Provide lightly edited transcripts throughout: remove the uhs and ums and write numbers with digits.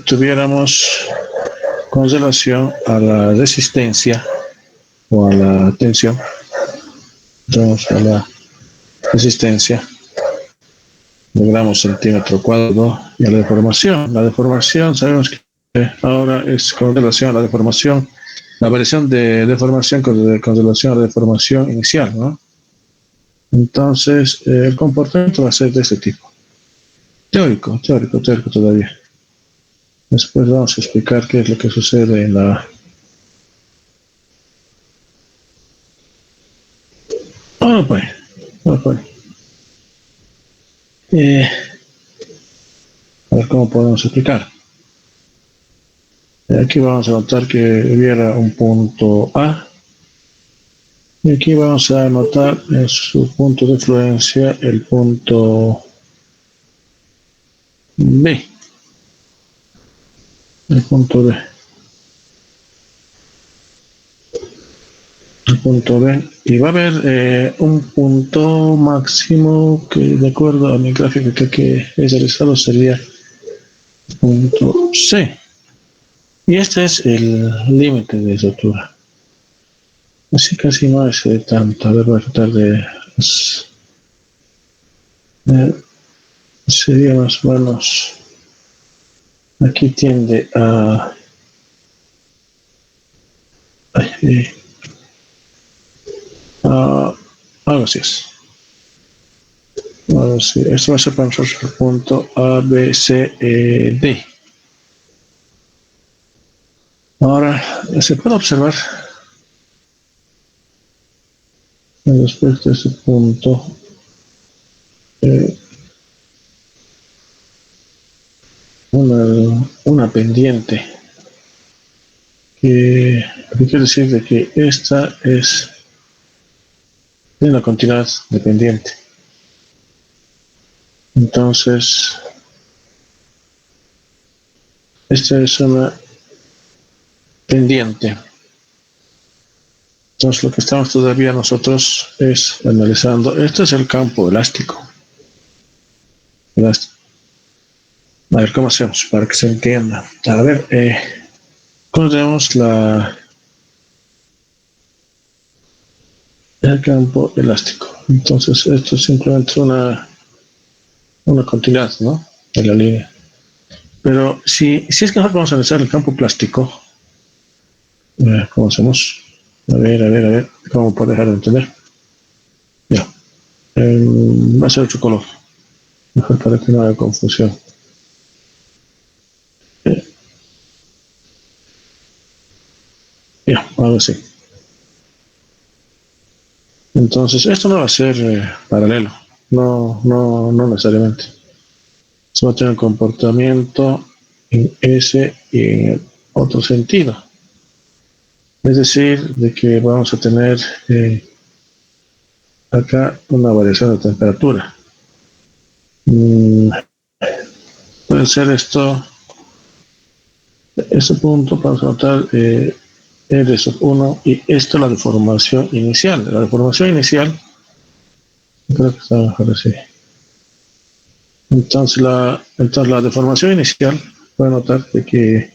tuviéramos con relación a la resistencia o a la tensión, entonces a la resistencia de gramos centímetro cuadrado y a la deformación. La deformación sabemos que ahora es con relación a la deformación, la variación de deformación con relación a la deformación inicial, ¿no? Entonces, el comportamiento va a ser de este tipo. Teórico todavía. Después vamos a explicar qué es lo que sucede en la... No puede. A ver cómo podemos explicar. Aquí vamos a notar que hubiera un punto A. Y aquí vamos a anotar en su punto de influencia el punto B. El punto B. El punto B. Y va a haber un punto máximo que, de acuerdo a mi gráfico que he realizado, sería el punto C. Y este es el límite de rotura. Así casi no es tanto. A ver, voy a tratar de... sería más o menos... Aquí tiende a... algo así es. Ahora sí, esto va a ser para nosotros el punto A, B, C, D. Ahora, se puede observar respecto a ese punto una pendiente que quiere decir de que esta es de una continuidad de pendiente. Entonces, esta es una pendiente. Entonces, lo que estamos todavía nosotros es analizando. Este es el campo elástico. A ver, ¿cómo hacemos para que se entienda? A ver, ¿cómo tenemos el campo elástico? Entonces, esto es simplemente una continuidad, ¿no? De la línea. Pero si es que nosotros vamos a analizar el campo plástico, ¿cómo hacemos? A ver, ¿cómo puedo dejar de entender? Ya. Va a ser otro color. Mejor para que no haya confusión. Ya, ahora sí. Entonces, esto no va a ser paralelo. No necesariamente. Esto va a tener un comportamiento en ese y en otro sentido. Es decir, de que vamos a tener acá una variación de temperatura. Puede ser esto, este punto, vamos a notar R sub 1 y esto la deformación inicial. La deformación inicial, creo que está mejor así. Entonces la deformación inicial, puede notar de que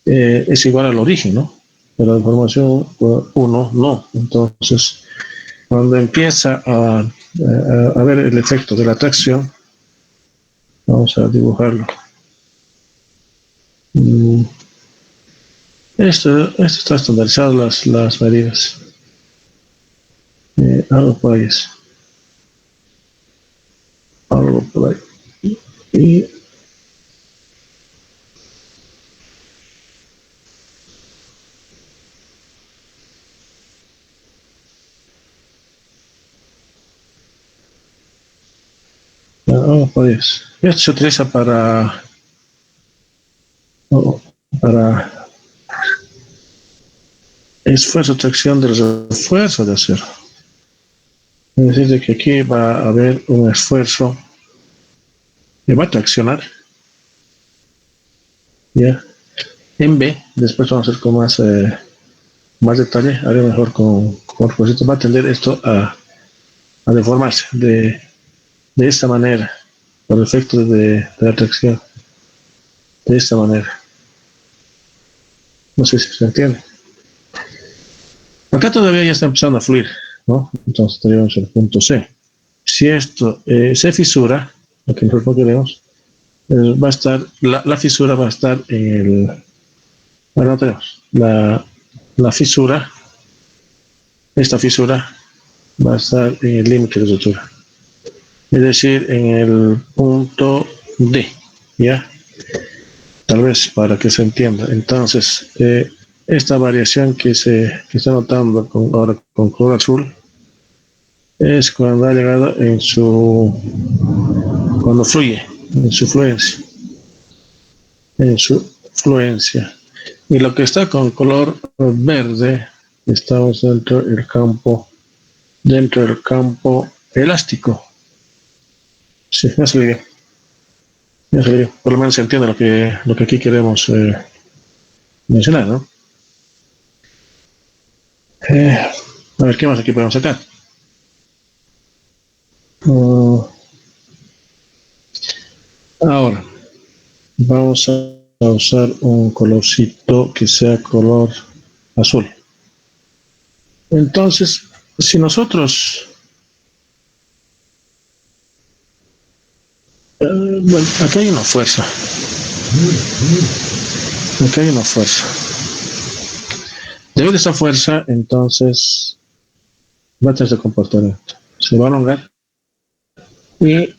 es igual al origen, ¿no? Pero la deformación 1 no. Entonces, cuando empieza a ver el efecto de la tracción, vamos a dibujarlo. Esto está estandarizado las medidas. Algo por ahí es. Algo por ahí. Y algo por ahí es. Esto se utiliza para esfuerzo, tracción del refuerzo de acero. Es decir, que aquí va a haber un esfuerzo que va a traccionar. Ya. En B, después vamos a hacer con más detalle, haré mejor con propósito, va a tender esto a deformarse de esta manera, por efecto de la tracción. de esta manera. No sé si se entiende. Acá todavía ya está empezando a fluir, ¿no? Entonces tenemos el punto C. Si esto se fisura, lo que nosotros queremos, va a estar, la fisura va a estar en el, bueno, tenemos la fisura, esta fisura va a estar en el límite de rotura, es decir, en el punto D, ¿ya? Tal vez para que se entienda. Entonces, esta variación que está notando ahora con color azul es cuando ha llegado cuando fluye, en su fluencia. Y lo que está con color verde, estamos dentro del campo elástico. Sí, ya se le dio. Por lo menos se entiende lo que aquí queremos mencionar, ¿no? A ver, ¿qué más aquí podemos sacar? Ahora, vamos a usar un colorcito que sea color azul. Entonces, si nosotros, bueno, acá hay una fuerza. Acá hay una fuerza. Debido a esa fuerza, entonces, va a tener este comportamiento. Se va a alongar y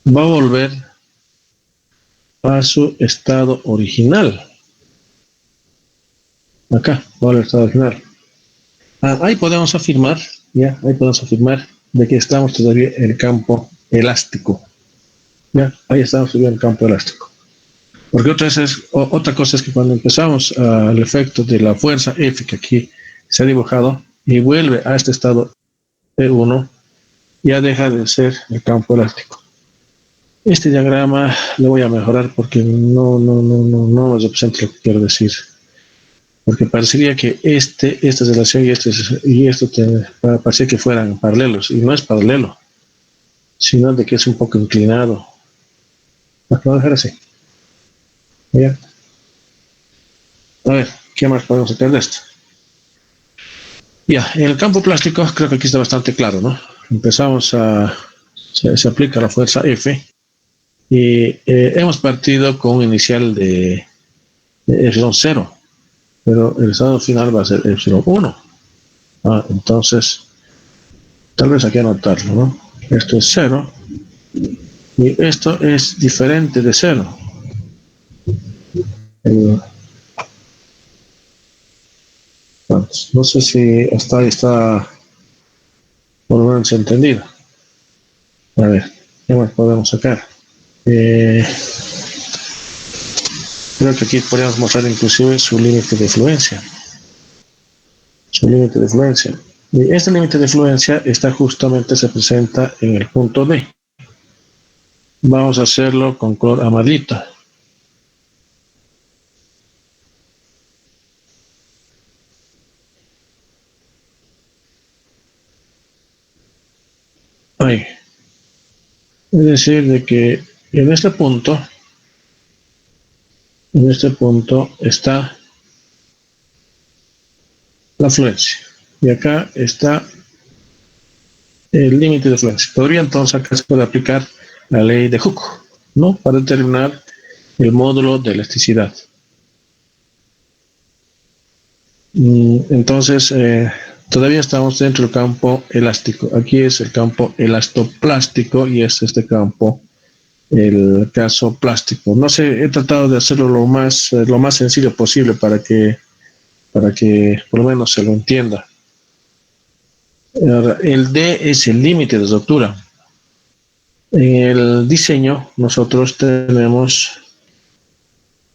va a volver a su estado original. Acá, va al estado original. Ahí podemos afirmar, de que estamos todavía en el campo elástico. Ya, ahí estamos todavía en el campo elástico. Porque otra cosa es que cuando empezamos al efecto de la fuerza F que aquí se ha dibujado y vuelve a este estado E1, ya deja de ser el campo elástico. Este diagrama lo voy a mejorar porque no representa lo que quiero decir. Porque parecería que esta relación y esto parecía que fueran paralelos, y no es paralelo, sino de que es un poco inclinado. Lo voy a dejar así. ¿Ya? A ver, ¿qué más podemos sacar de esto? Ya, en el campo plástico creo que aquí está bastante claro, ¿no? Se aplica la fuerza F y hemos partido con un inicial de epsilon 0, pero el estado final va a ser epsilon 1. Entonces, tal vez aquí anotarlo, ¿no? Esto es 0 y esto es diferente de 0. Eh, no sé si hasta ahí está por lo menos entendido. A ver, ¿qué más podemos sacar? Eh, Creo que aquí podríamos mostrar inclusive su límite de fluencia. Y este límite de fluencia se presenta en el punto D. Vamos a hacerlo con color amarillito. Ahí. Es decir, de que en este punto está la fluencia. Y acá está el límite de fluencia. Podría entonces acá se puede aplicar la ley de Hooke, ¿no? Para determinar el módulo de elasticidad. Entonces, todavía estamos dentro del campo elástico. Aquí es el campo elastoplástico y es este campo, el caso plástico. No sé, he tratado de hacerlo lo más sencillo posible para que por lo menos se lo entienda. Ahora, el D es el límite de ruptura. En el diseño, nosotros tenemos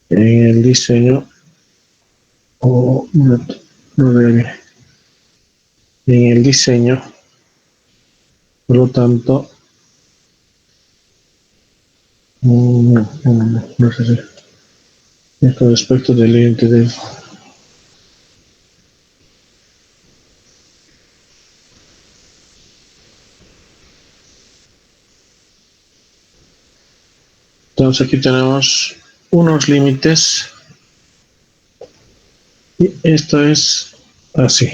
en el diseño, oh, no debe, en el diseño, por lo tanto, no sé si con respecto del límite de Entonces aquí tenemos unos límites y esto es así.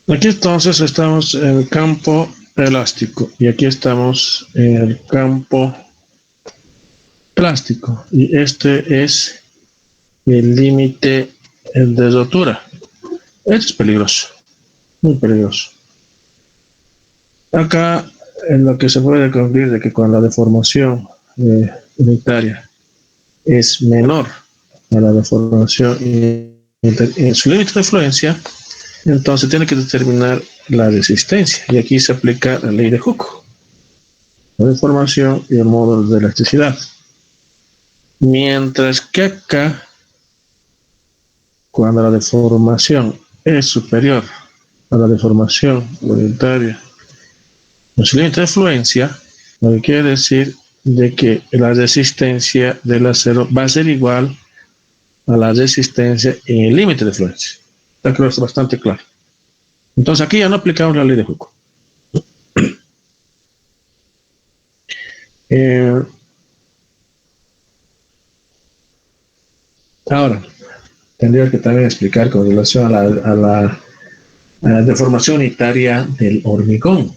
Aquí entonces estamos en el campo elástico y aquí estamos en el campo plástico y este es el límite de rotura. Esto es peligroso, muy peligroso. Acá en lo que se puede concluir de que con la deformación unitaria es menor a la deformación en su límite de influencia, entonces tiene que determinar la resistencia y aquí se aplica la ley de Hooke, la deformación y el módulo de elasticidad. Mientras que acá, cuando la deformación es superior a la deformación unitaria en su límite de influencia, lo que quiere decir de que la resistencia del acero va a ser igual a la resistencia en el límite de influencia. Está claro, está bastante claro. Entonces aquí ya no aplicamos la ley de Hooke. Ahora, tendría que también explicar con relación a la deformación unitaria del hormigón.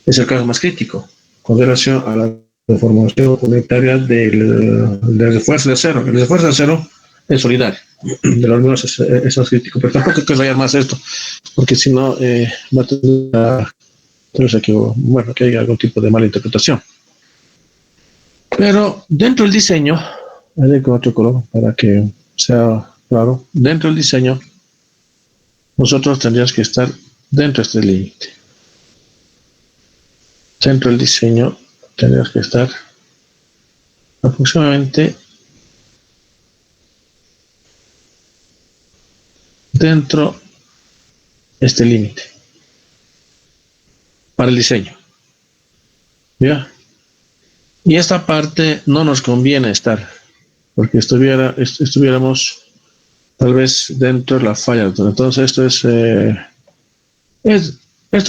Es el caso más crítico, con relación a la deformación unitaria del refuerzo de acero. El refuerzo de acero es solidario, del hormigón es más crítico, pero tampoco hay que rayar más esto, porque si no va a tener que hay algún tipo de mala interpretación. Pero dentro del diseño, haré con otro color para que sea claro, dentro del diseño nosotros tendríamos que estar dentro de este límite. Dentro del diseño tendríamos que estar aproximadamente dentro de este límite para el diseño. ¿Ya? Y esta parte no nos conviene estar, porque estuviéramos tal vez dentro de la falla. Entonces esto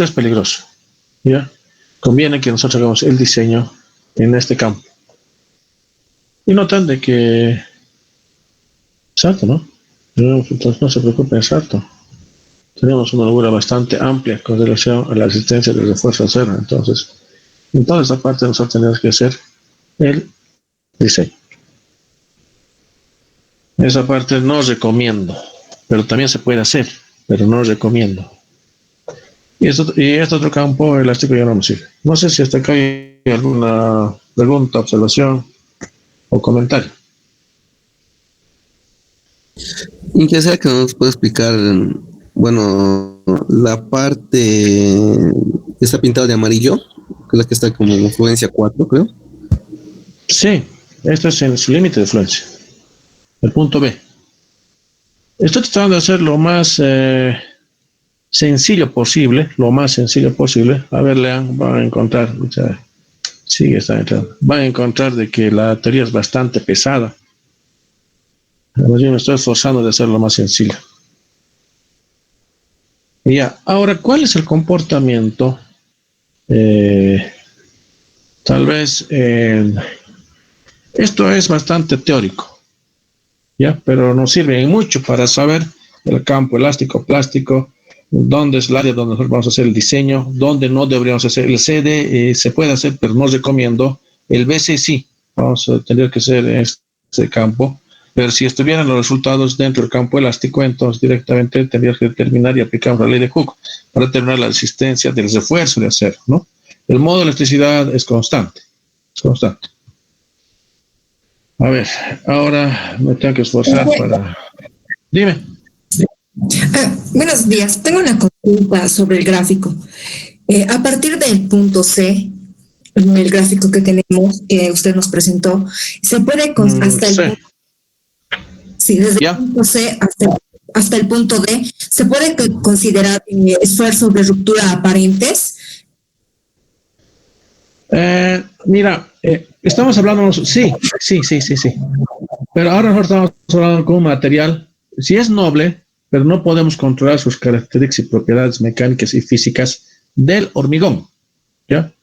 es peligroso. ¿Ya? Conviene que nosotros hagamos el diseño en este campo. Y notan de que exacto, ¿no? Entonces no se preocupen, exacto. Tenemos una holgura bastante amplia con relación a la resistencia del refuerzo acero. Entonces, en toda esta parte nosotros tenemos que hacer el diseño. Esa parte no recomiendo, pero también se puede hacer, pero no recomiendo. Y este otro campo elástico ya no nos sirve. No sé si hasta acá hay alguna pregunta, observación o comentario. Y quisiera que nos pueda explicar, bueno, la parte que está pintada de amarillo, que es la que está como en influencia 4, creo. Sí, esto es en su límite de influencia. El punto B. Estoy tratando de hacer lo más sencillo posible, lo más sencillo posible. A ver, lean, van a encontrar, sigue, está entrando. Van a encontrar de que la teoría es bastante pesada. Yo me estoy esforzando de hacerlo más sencillo. Ya, ahora, ¿cuál es el comportamiento? Tal vez esto es bastante teórico, ¿ya? Pero nos sirve mucho para saber el campo elástico, plástico, dónde es el área donde nosotros vamos a hacer el diseño, dónde no deberíamos hacer. El CD se puede hacer, pero no recomiendo. El BC sí, vamos a tener que hacer este campo. Pero si estuvieran los resultados dentro del campo elástico, entonces directamente tendrías que determinar y aplicar la ley de Hooke para determinar la resistencia del refuerzo de acero, ¿no? El modo de elasticidad es constante, es constante. A ver, ahora me tengo que esforzar para... Dime. Buenos días, tengo una consulta sobre el gráfico. A partir del punto C, en el gráfico que tenemos, que usted nos presentó, se puede hasta el punto... Sí, desde el punto C hasta el punto D, ¿se puede considerar esfuerzos de ruptura aparentes? Mira, estamos hablando, sí. Pero ahora nosotros estamos hablando con un material, si es noble, pero no podemos controlar sus características y propiedades mecánicas y físicas del hormigón, ¿ya?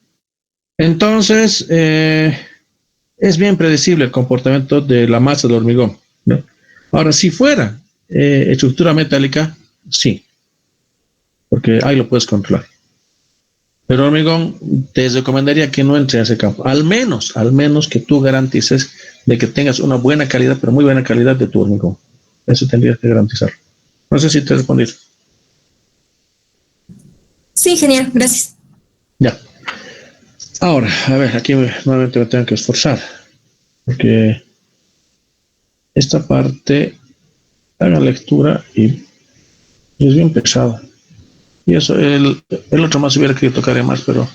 Entonces, es bien predecible el comportamiento de la masa del hormigón, ¿no? Ahora, si fuera estructura metálica, sí, porque ahí lo puedes controlar. Pero hormigón, te recomendaría que no entre en ese campo. Al menos que tú garantices de que tengas una buena calidad, pero muy buena calidad de tu hormigón. Eso tendrías que garantizar. No sé si te respondí. Sí, genial, gracias. Ya. Ahora, a ver, aquí nuevamente me tengo que esforzar. Porque esta parte, haga lectura y es bien pesado. Y eso, el otro más hubiera querido tocar más, pero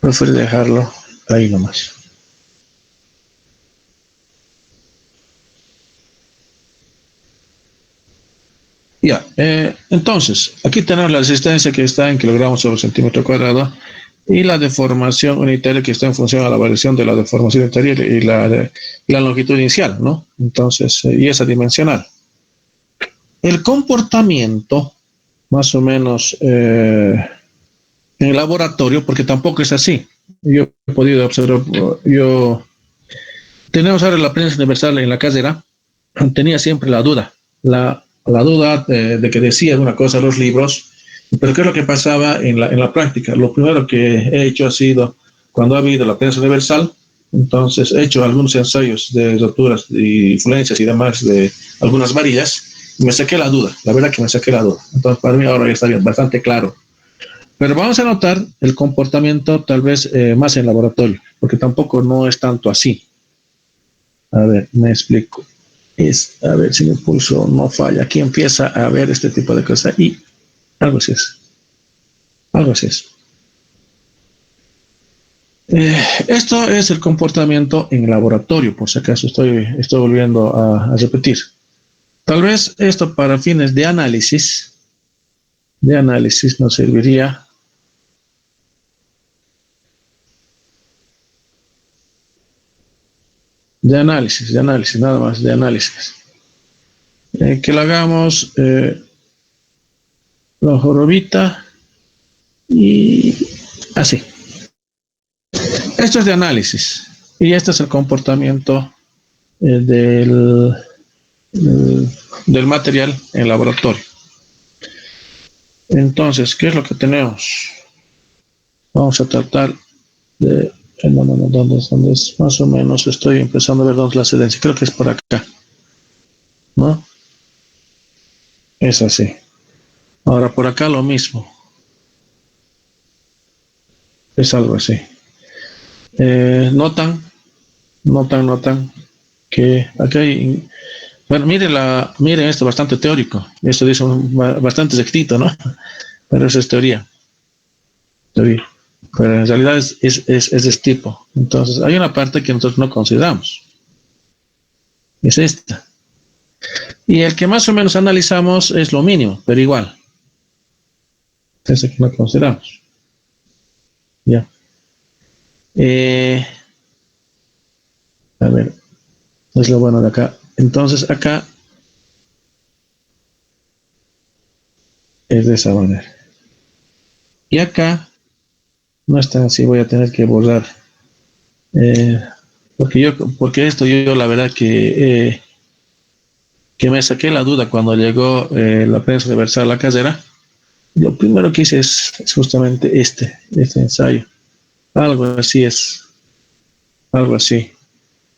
prefiero dejarlo ahí nomás. Ya, entonces, aquí tenemos la resistencia que está en kilogramos sobre centímetro cuadrado y la deformación unitaria que está en función a la variación de la deformación unitaria y la longitud inicial, ¿no? Entonces, y esa dimensional. El comportamiento, más o menos, en el laboratorio, porque tampoco es así. Yo he podido observar, tenemos ahora la prensa universal en la casera, tenía siempre la duda, la duda de que decían una cosa los libros, pero ¿qué es lo que pasaba en la práctica? Lo primero que he hecho ha sido, cuando ha habido la prensa universal, entonces he hecho algunos ensayos de roturas y influencias y demás de algunas varillas, y me saqué la duda, la verdad que me saqué la duda. Entonces para mí ahora ya está bien, bastante claro. Pero vamos a notar el comportamiento tal vez más en laboratorio, porque tampoco no es tanto así. A ver, me explico. A ver si mi pulso no falla. Aquí empieza a ver este tipo de cosas y algo así es. Algo así es. Esto es el comportamiento en laboratorio, por si acaso estoy volviendo a repetir. Tal vez esto para fines de análisis nos serviría. De análisis, nada más, de análisis. Que lo hagamos la jorobita y así. Esto es de análisis y este es el comportamiento del material en laboratorio. Entonces, ¿qué es lo que tenemos? Vamos a tratar de... ¿Dónde es? Más o menos estoy empezando a ver dónde es la sedencia. Creo que es por acá, ¿no? Es así. Ahora por acá lo mismo. Es algo así. Notan que acá hay... Bueno, miren esto, bastante teórico. Esto dice bastante escrito, ¿no? Pero eso es teoría. Pero en realidad es de este tipo. Entonces, hay una parte que nosotros no consideramos. Es esta. Y el que más o menos analizamos es lo mínimo, pero igual. Ese que no consideramos. Ya. A ver, es lo bueno de acá. Entonces, acá es de esa manera. Y acá no está así, voy a tener que borrar. Porque esto yo la verdad que me saqué la duda cuando llegó la prensa universal a la casera. Lo primero que hice es justamente este ensayo. Algo así es. Algo así.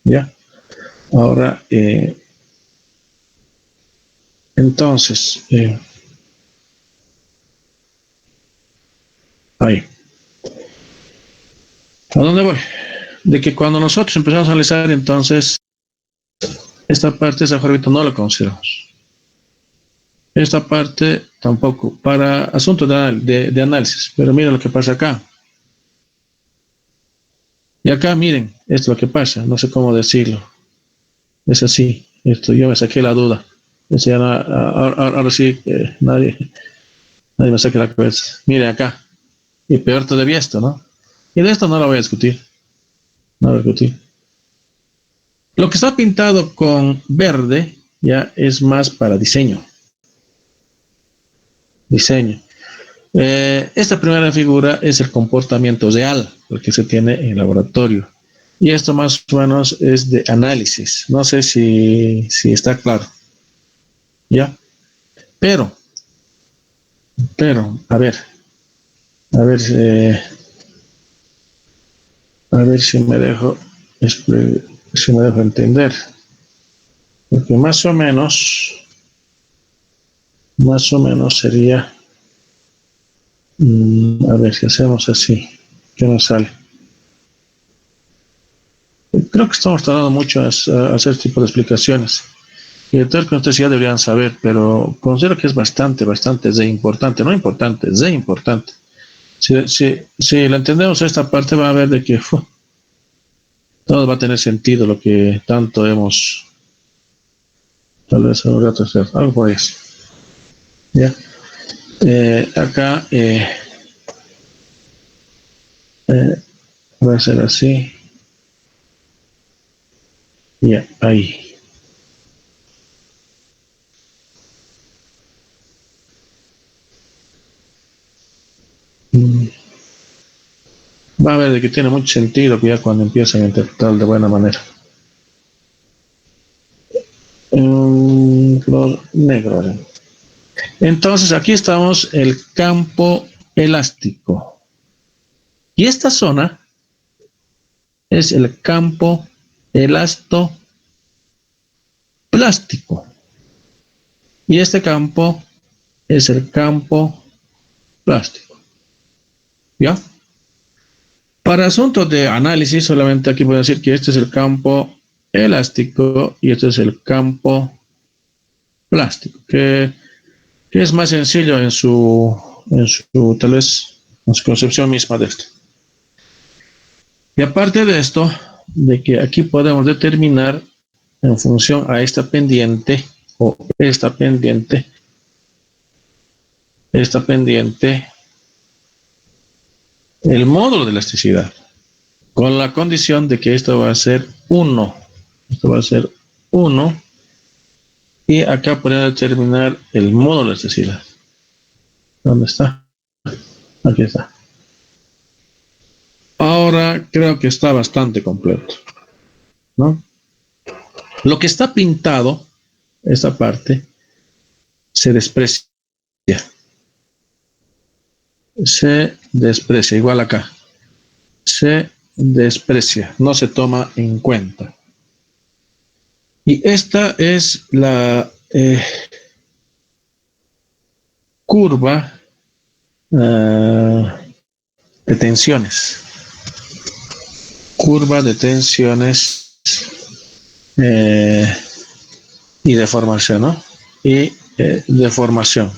¿Ya? Ahora, entonces, ahí. ¿A dónde voy? De que cuando nosotros empezamos a analizar, entonces, esta parte, esa órbita no la consideramos. Esta parte tampoco, para asuntos de análisis. Pero miren lo que pasa acá. Y acá, miren, esto es lo que pasa, no sé cómo decirlo. Es así, yo me saqué la duda. Ahora sí, nadie me saque la cabeza. Miren acá. Y peor todavía esto, ¿no? Y de esto no lo voy a discutir. No lo voy a discutir. Lo que está pintado con verde ya es más para diseño. Diseño. Esta primera figura es el comportamiento real, el que se tiene en el laboratorio. Y esto más o menos es de análisis. No sé si está claro. ¿Ya? Pero, a ver, a ver si me dejo entender. Porque más o menos sería, a ver si hacemos así, ¿qué nos sale? Creo que estamos tardando mucho a hacer este tipo de explicaciones. Y de todo que ustedes ya deberían saber, pero considero que es bastante de importante, no importante, de importante. Si la entendemos esta parte, va a ver de que todo va a tener sentido lo que tanto hemos, tal vez un rato hacer, algo por eso. ¿Ya? Acá va a ser así. Ya, ahí. Va a ver de que tiene mucho sentido ya cuando empiezan a interpretar de buena manera. Color negro. Entonces aquí estamos el campo elástico. Y esta zona es el campo elastoplástico. Y este campo es el campo plástico. ¿Ya? Para asuntos de análisis, solamente aquí voy a decir que este es el campo elástico y este es el campo plástico, que es más sencillo en su tal vez, en su concepción misma de esto. Y aparte de esto, de que aquí podemos determinar en función a esta pendiente o esta pendiente, el módulo de elasticidad, con la condición de que esto va a ser 1. Esto va a ser 1. Y acá podría determinar el módulo de elasticidad. ¿Dónde está? Aquí está. Ahora creo que está bastante completo, ¿no? Lo que está pintado, esta parte, se desprecia. Se desprecia, igual acá. Se desprecia, no se toma en cuenta. Y esta es la curva de tensiones. Curva de tensiones y deformación, ¿no? Y deformación.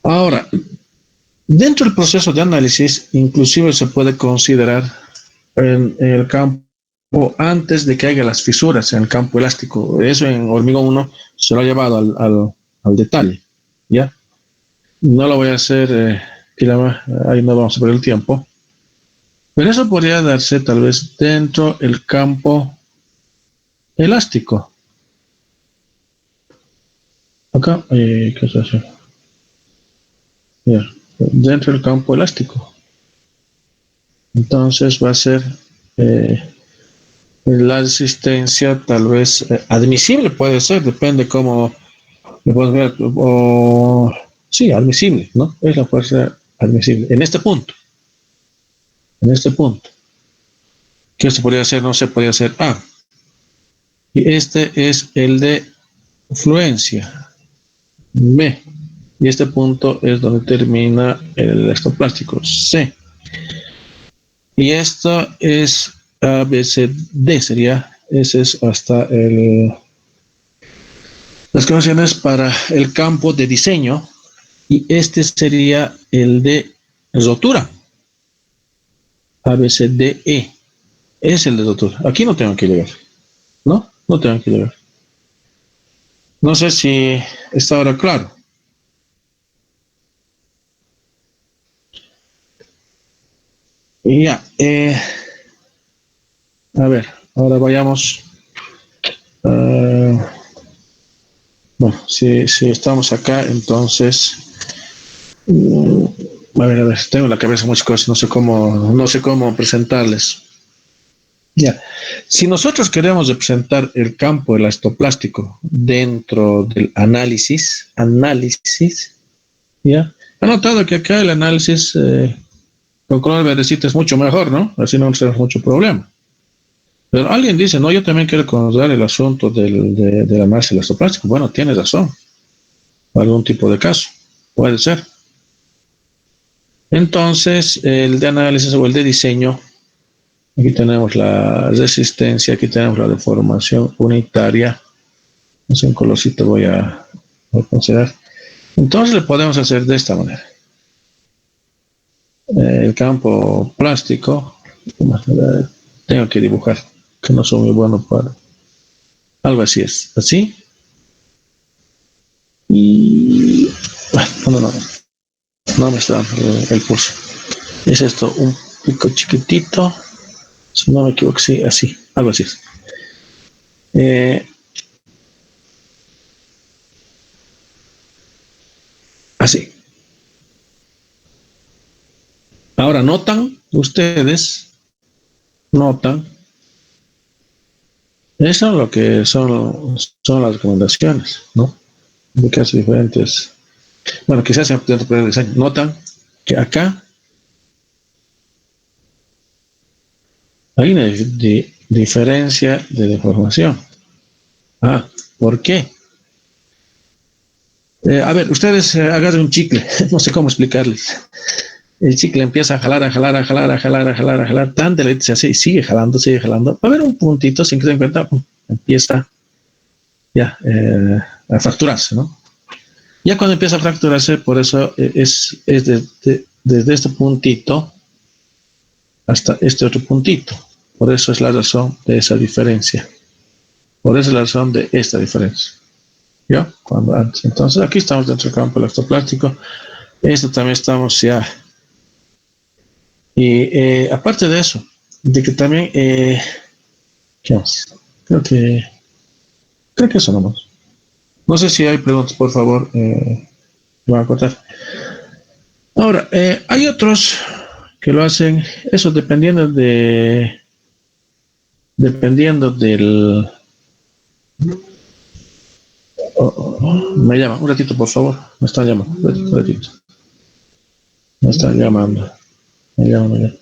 Ahora, dentro del proceso de análisis, inclusive se puede considerar en el campo antes de que haya las fisuras en el campo elástico. Eso en hormigón 1 se lo ha llevado al detalle, ¿ya? No lo voy a hacer, ahí no vamos a perder el tiempo. Pero eso podría darse tal vez dentro del campo elástico. Acá, ¿qué es eso? Yeah. Dentro del campo elástico. Entonces va a ser la resistencia tal vez admisible, puede ser, depende cómo lo puedes ver, o sí, admisible, ¿no? Es la fuerza admisible. En este punto, que esto podría ser, no se podría ser A. Y este es el de fluencia, B. Y este punto es donde termina el elastoplástico, C. Y esto es A, B, C, D, sería, ese es hasta las condiciones para el campo de diseño, y este sería el de rotura. A, B, C, D, E. Es el de rotura. Aquí no tengo que llegar. ¿No? No tengo que llegar. No sé si está ahora claro. Y ya. A ver, ahora vayamos Bueno, si estamos acá, entonces, a ver, tengo en la cabeza muchas cosas, no sé cómo presentarles. Ya, si nosotros queremos representar el campo elastoplástico dentro del análisis, ya, ha notado que acá el análisis con color verdecito es mucho mejor, ¿no? Así no tenemos mucho problema. Pero alguien dice, no, yo también quiero conocer el asunto del análisis elastoplástico. Bueno, tiene razón, algún tipo de caso, puede ser. Entonces, el de análisis o el de diseño, aquí tenemos la resistencia, aquí tenemos la deformación unitaria. No sé, un colorcito voy a considerar. Entonces, le podemos hacer de esta manera. El campo plástico, tengo que dibujar, que no soy muy bueno para. Algo así es, así. Y. Bueno, no me está dando el pulso. Es esto, un pico chiquitito, si no me equivoco, sí, así, algo así es. Eh, Así. Ahora ustedes notan, eso es lo que son las recomendaciones, ¿no? De casos diferentes. Bueno, quizás dentro del diseño. Notan que acá hay una diferencia de deformación. Ah, ¿por qué? A ver, ustedes agarren un chicle, no sé cómo explicarles. El chicle empieza a jalar, a jalar, a jalar, a jalar, a jalar, a jalar, tan delante se hace y sigue jalando, sigue jalando. Va a haber un puntito sin que se den cuenta, empieza ya a fracturarse, ¿no? Ya cuando empieza a fracturarse, por eso es desde este puntito hasta este otro puntito. Por eso es la razón de esa diferencia. Por eso es la razón de esta diferencia. ¿Ya? Cuando antes. Entonces aquí estamos dentro del campo electroplástico. Esto también estamos ya. Y aparte de eso, de que también, ¿qué más? Creo que, creo que eso nomás. No sé si hay preguntas, por favor, van a contar. Ahora, hay otros que lo hacen, eso dependiendo del. Me llama, un ratito, por favor. Me están llamando, un ratito. Me están llamando. Me llaman.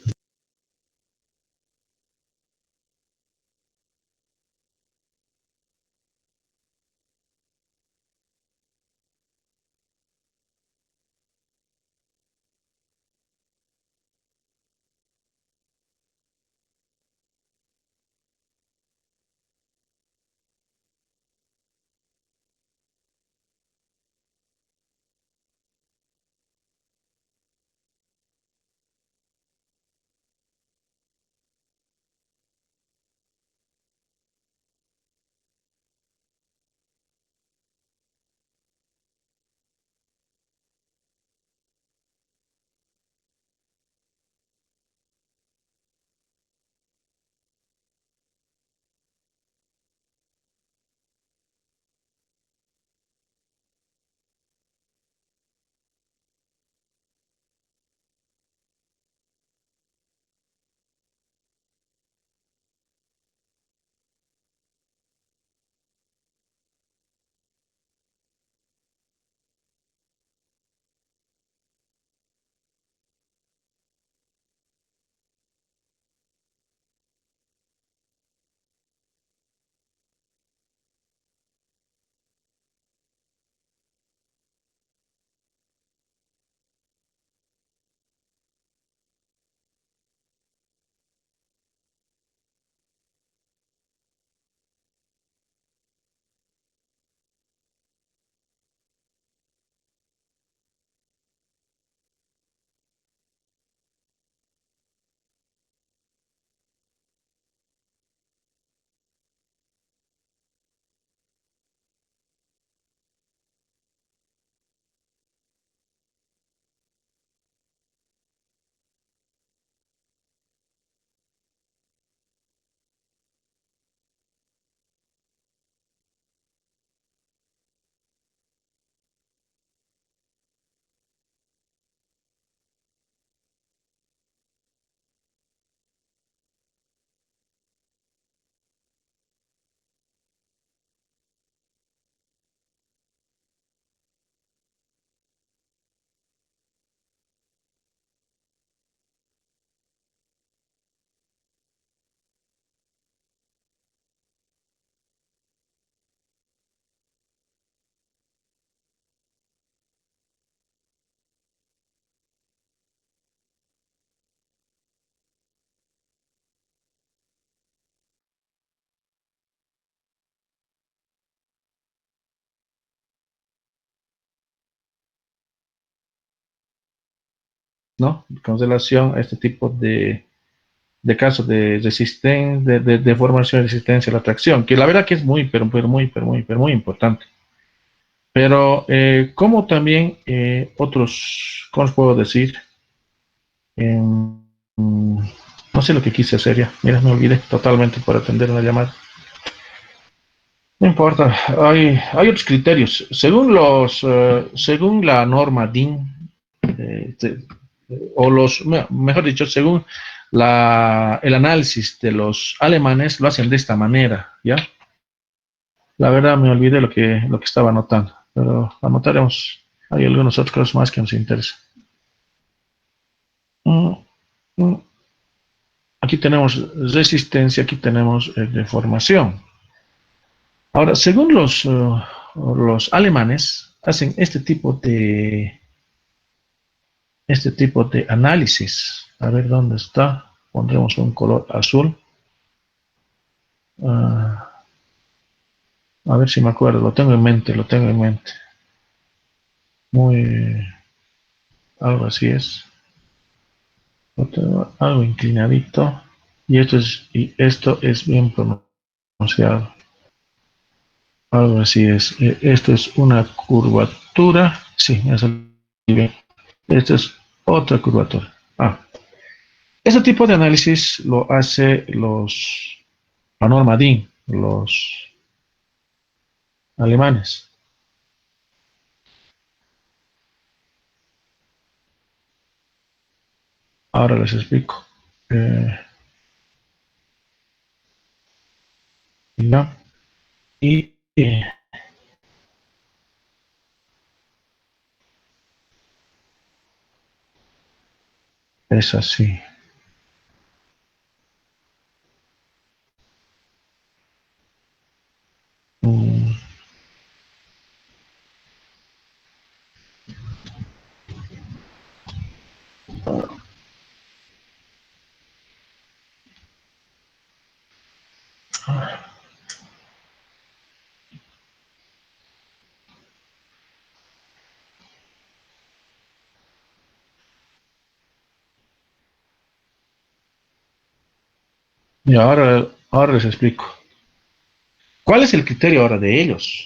¿no? Con relación a este tipo de casos de resistencia, de formación y resistencia a la tracción, que la verdad que es muy, pero muy importante. Pero como también otros, ¿cómo os puedo decir? No sé lo que quise hacer ya. Mira, me olvidé totalmente por atender una llamada. No importa, hay otros criterios. Según la norma DIN, o mejor dicho, según el análisis de los alemanes, lo hacen de esta manera, ¿ya? La verdad me olvidé lo que estaba anotando, pero anotaremos. Hay algunos otros cosas más que nos interesan. Mm, mm. Aquí tenemos resistencia, aquí tenemos deformación. Ahora, según los alemanes, hacen este tipo de análisis. A ver dónde está. Pondremos un color azul. Ah, a ver si me acuerdo. Lo tengo en mente, lo tengo en mente. Muy, algo así es. Algo inclinadito. Y esto es bien pronunciado. Algo así es. Esto es una curvatura. Sí, eso bien. Esto es otra curvatura. Ese tipo de análisis lo hace la norma DIN, los alemanes. Ahora les explico. Eh, ya. Y es así. Mm, y ahora les explico. ¿Cuál es el criterio ahora de ellos?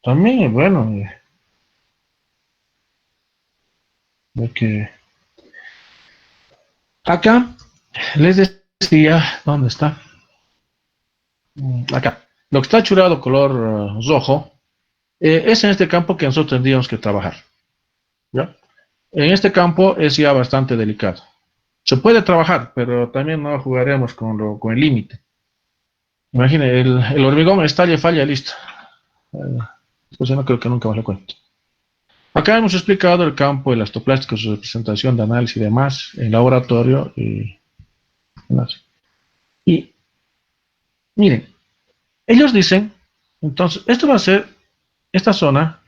También, bueno, de que acá les decía, ¿dónde está? Acá. Lo que está churado color rojo es en este campo que nosotros tendríamos que trabajar. ¿Ya? En este campo es ya bastante delicado. Se puede trabajar, pero también no jugaremos con el límite. Imagine, el hormigón estalla y falla, listo. Eh, pues yo no creo que nunca más lo cuento. Acá hemos explicado el campo elastoplástico, su representación de análisis y demás en laboratorio. Y miren, ellos dicen, entonces, esta zona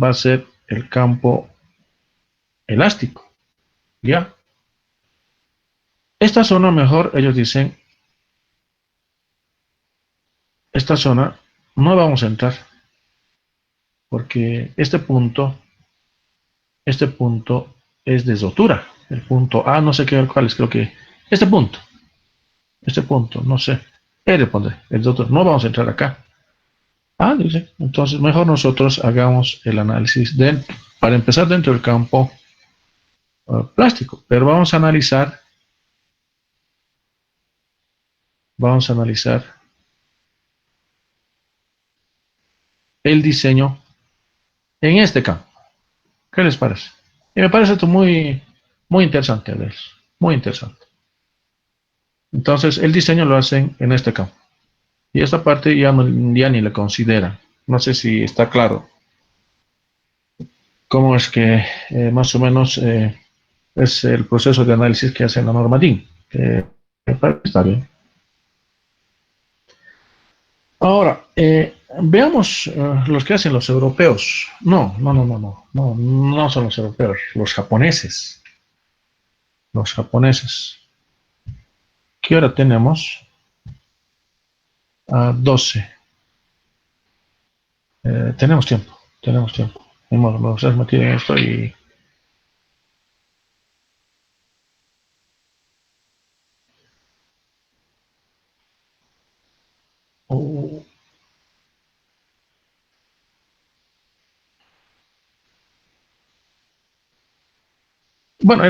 va a ser el campo elástico, ¿ya? Esta zona mejor, ellos dicen, esta zona no vamos a entrar porque este punto es de rotura. El punto A, no sé qué cuál es, creo que este punto, no sé. Le pondré, el rotura. No vamos a entrar acá. Dice, entonces mejor nosotros hagamos el análisis para empezar dentro del campo plástico, pero vamos a analizar el diseño en este campo. ¿Qué les parece? Y me parece esto muy, muy interesante, muy interesante. Entonces, el diseño lo hacen en este campo. Y esta parte ya ni la consideran. No sé si está claro cómo es que más o menos es el proceso de análisis que hace la norma DIN. Que me parece que está bien. Ahora, veamos los que hacen los europeos. No, no, no, no, no, no, no son los europeos, los japoneses. Los japoneses. ¿Qué hora tenemos? 12. Tenemos tiempo, tenemos tiempo. Hemos metido en esto y Bueno,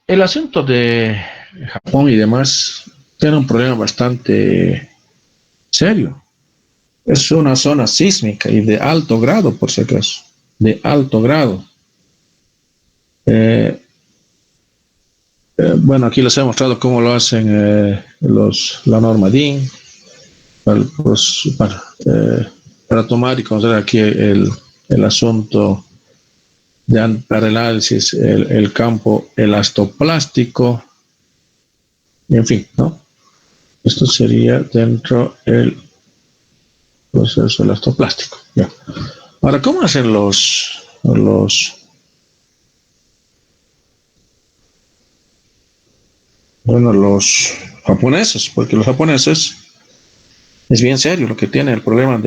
el asunto de Japón y demás tiene un problema bastante serio. Es una zona sísmica y de alto grado, por si acaso, de alto grado. Eh, bueno, aquí les he mostrado cómo lo hacen la norma DIN para tomar y considerar aquí el asunto para el análisis, el campo elastoplástico, en fin, ¿no? Esto sería dentro del proceso elastoplástico. Ya. Ahora, ¿cómo hacen los japoneses? Porque los japoneses es bien serio lo que tiene el problema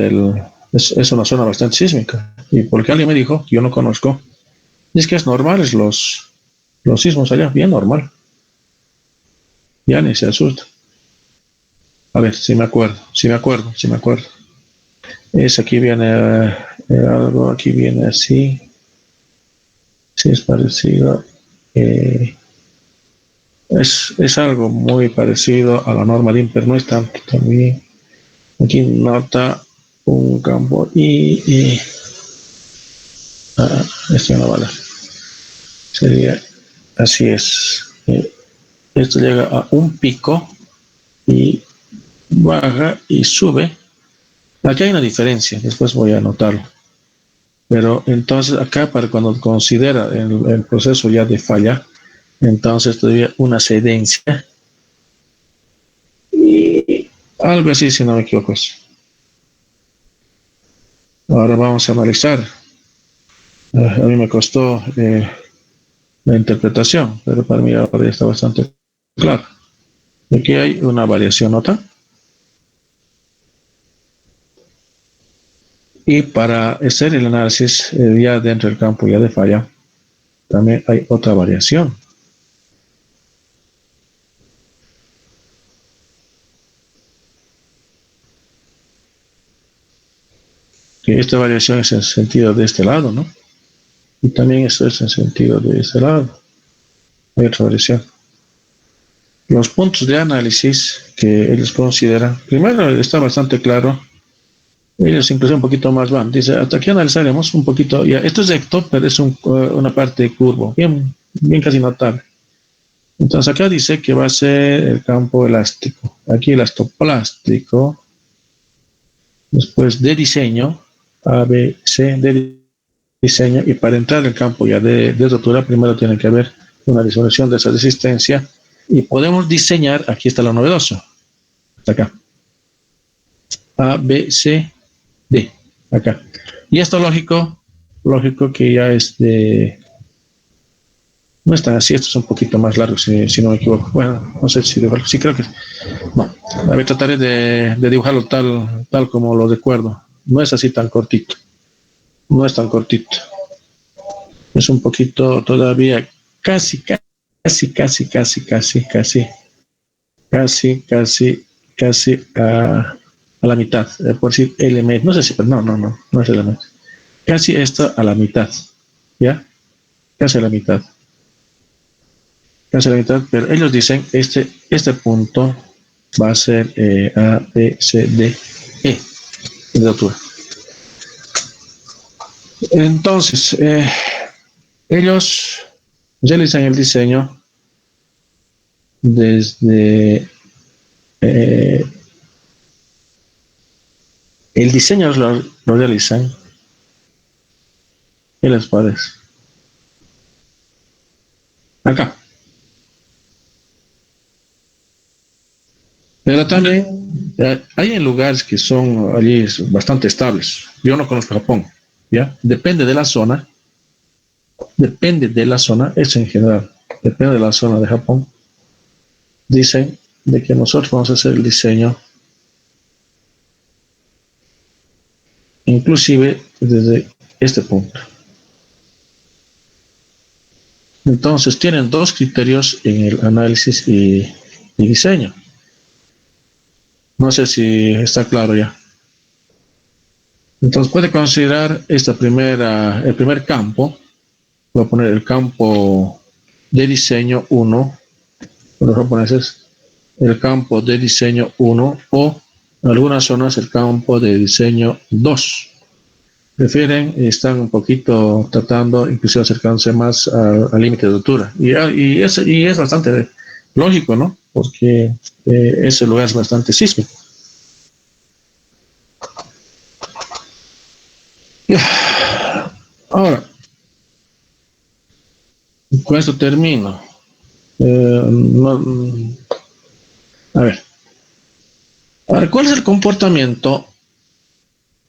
es una zona bastante sísmica. Y porque alguien me dijo, yo no conozco, es que es normal, los sismos allá, bien normal. Ya ni se asusta. A ver, si me acuerdo. Es aquí viene algo, aquí viene así. Sí, es parecido. Es algo muy parecido a la norma de IMPER, no es tanto también. Aquí nota un campo esto no vale. Sería, así es. Esto llega a un pico y baja y sube. Aquí hay una diferencia, después voy a anotarlo. Pero entonces acá para cuando considera el proceso ya de falla, entonces todavía una cedencia y algo así si no me equivoco. Ahora vamos a analizar. A mí me costó la interpretación, pero para mí ahora ya está bastante claro. Aquí hay una variación nota. Y para hacer el análisis ya dentro del campo ya de falla, también hay otra variación. Que esta variación es en sentido de este lado, ¿no? Y también esto es en sentido de este lado. Hay otra variación. Los puntos de análisis que ellos consideran, primero está bastante claro, ellos incluso un poquito más van, dice, hasta aquí analizaremos un poquito, ya, esto es recto, pero es una parte curvo, bien casi notable. Entonces acá dice que va a ser el campo elástico, aquí elastoplástico, después de diseño, A, B, C, de diseño, y para entrar al campo ya de rotura, primero tiene que haber una disolución de esa resistencia, y podemos diseñar, aquí está lo novedoso, hasta acá, A, B, C, D, acá. Y esto lógico que ya es no es tan así, esto es un poquito más largo, si no me equivoco. Bueno, no sé si dibujarlo, sí creo que no. A ver, trataré de dibujarlo tal como lo recuerdo. No es así tan cortito. No es tan cortito. Es un poquito todavía casi a la mitad. Por decir elemento, no sé si, pero no es elemento. Casi esto a la mitad, ¿ya? Casi a la mitad. Pero ellos dicen este punto va a ser A, B, C, D, E de altura. Entonces, ellos realizan el diseño desde el diseño lo realizan en las paredes. Acá. Pero también hay en lugares que son allí bastante estables. Yo no conozco Japón, ¿ya? Depende de la zona, eso en general, depende de la zona de Japón. Dicen de que nosotros vamos a hacer el diseño inclusive desde este punto. Entonces tienen dos criterios en el análisis y diseño. No sé si está claro ya. Entonces puede considerar el primer campo. Voy a poner el campo de diseño 1, para los japoneses, el campo de diseño 1 o en algunas zonas el campo de diseño 2. Prefieren y están un poquito tratando, inclusive acercándose más al límite de altura. Y es bastante lógico, ¿no? Porque ese lugar es bastante sísmico. Ahora, con esto termino. A ver. Ahora, ¿cuál es el comportamiento?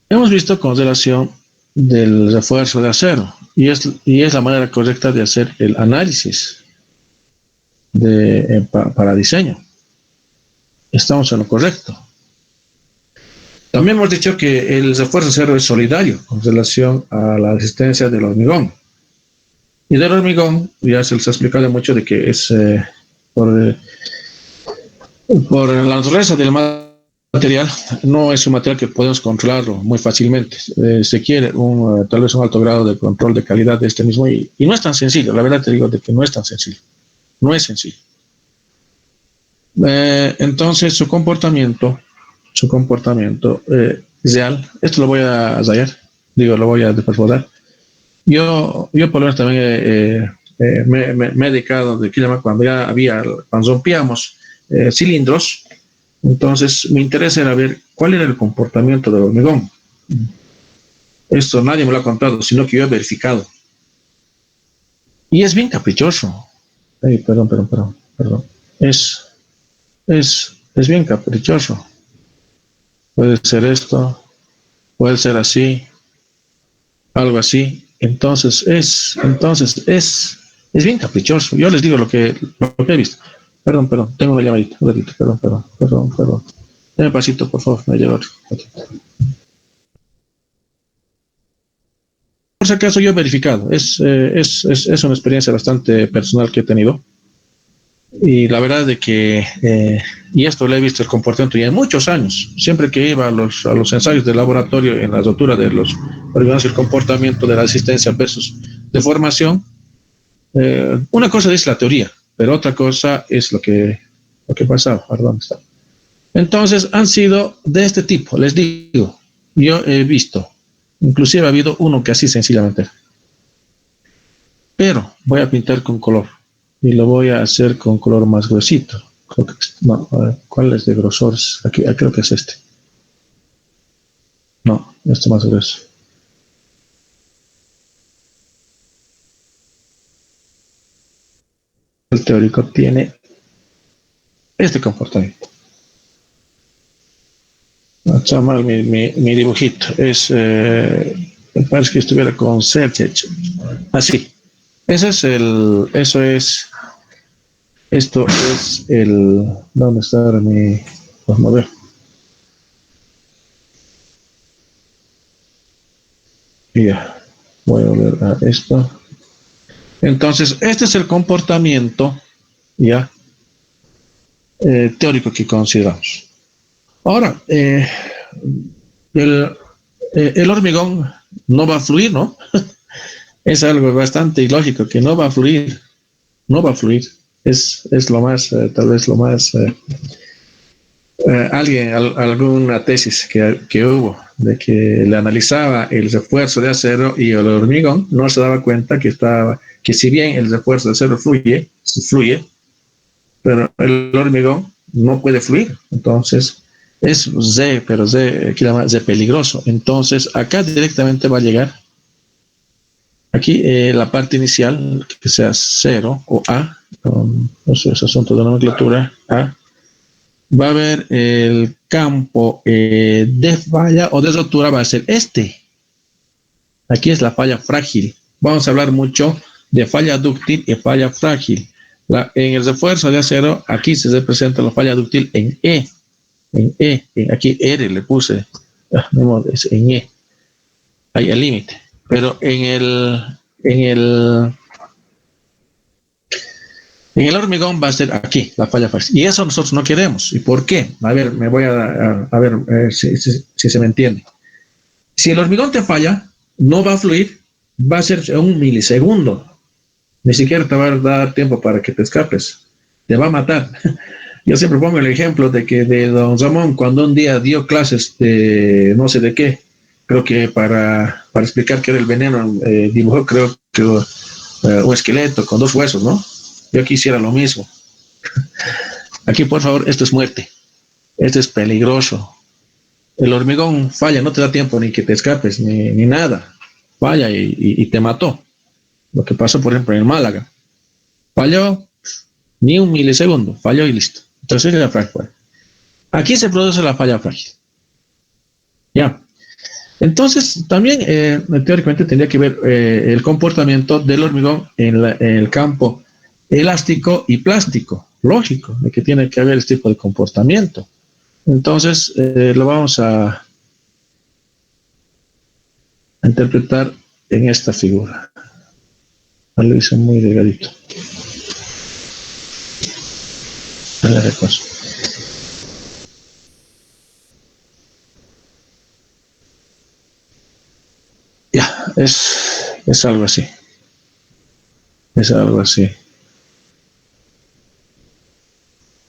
Hemos visto con relación del refuerzo de acero y es la manera correcta de hacer el análisis para diseño. Estamos en lo correcto. También hemos dicho que el refuerzo de acero es solidario con relación a la resistencia del hormigón. Y del hormigón ya se les ha explicado mucho de que es por la naturaleza del material, no es un material que podemos controlarlo muy fácilmente. Se quiere tal vez un alto grado de control de calidad de este mismo y no es tan sencillo. La verdad te digo de que no es tan sencillo. No es sencillo. Entonces su comportamiento real, esto lo voy a rayar, lo voy a desbordar. Yo por lo menos también me he dedicado de cuando rompíamos cilindros, entonces mi interés era ver cuál era el comportamiento del hormigón. Esto nadie me lo ha contado, sino que yo he verificado. Y es bien caprichoso. Perdón. Es bien caprichoso. Puede ser esto, puede ser así, algo así. Entonces es bien caprichoso. Yo les digo lo que he visto. Perdón, tengo una llamadita. Perdón. Dame pasito, por favor, me llevo otro. Por si acaso yo he verificado. Es una experiencia bastante personal que he tenido. Y la verdad de que, y esto lo he visto el comportamiento ya en muchos años, siempre que iba a los ensayos de laboratorio en la rotura de los órganos, el comportamiento de la resistencia versus deformación, una cosa es la teoría, pero otra cosa es lo que pasaba. ¿Dónde está? Entonces han sido de este tipo, les digo, yo he visto, inclusive ha habido uno que así sencillamente, pero voy a pintar con color. Y lo voy a hacer con color más gruesito. No, a ver, ¿cuál es de grosor? Aquí creo que es este. No, este más grueso. El teórico tiene este comportamiento. No, está mal mi dibujito. Me parece que estuviera con Sergej. Así. Esto es el, ¿dónde está mi? Vamos a ver. Ya, voy a volver a esto. Entonces, este es el comportamiento, ya, teórico que consideramos. Ahora, el hormigón no va a fluir, ¿no? Es algo bastante ilógico que no va a fluir. Es lo más, tal vez lo más, alguna tesis que hubo de que le analizaba el refuerzo de acero y el hormigón, no se daba cuenta que si bien el refuerzo de acero fluye, pero el hormigón no puede fluir. Entonces, es Z, pero Z, aquí llama Z peligroso. Entonces, acá directamente va a llegar aquí la parte inicial, que sea 0 o A, no sé, es asunto de nomenclatura, A, va a haber el campo de falla o de rotura, va a ser este. Aquí es la falla frágil. Vamos a hablar mucho de falla dúctil y falla frágil. En el refuerzo de acero, aquí se representa la falla dúctil en E. Aquí R le puse, es en E. Ahí el límite. Pero en el hormigón va a ser aquí, la falla frágil. Y eso nosotros no queremos. ¿Y por qué? A ver, me voy a ver si se me entiende. Si el hormigón te falla, no va a fluir, va a ser en un milisegundo. Ni siquiera te va a dar tiempo para que te escapes. Te va a matar. Yo siempre pongo el ejemplo de que de don Ramón, cuando un día dio clases de no sé de qué, creo que para explicar qué era el veneno, dibujó creo que un esqueleto con 2 huesos, ¿no? Yo quisiera lo mismo. Aquí, por favor, esto es muerte. Esto es peligroso. El hormigón falla, no te da tiempo ni que te escapes, ni nada. Falla y te mató. Lo que pasó, por ejemplo, en Málaga. Falló, ni un milisegundo, falló y listo. Entonces era frágil. Aquí se produce la falla frágil. Ya. Entonces, también teóricamente tendría que ver el comportamiento del hormigón en el campo elástico y plástico. Lógico, de que tiene que haber este tipo de comportamiento. Entonces, lo vamos a interpretar en esta figura. Lo hice muy delgadito. Le repaso. Ya, es algo así. Es algo así.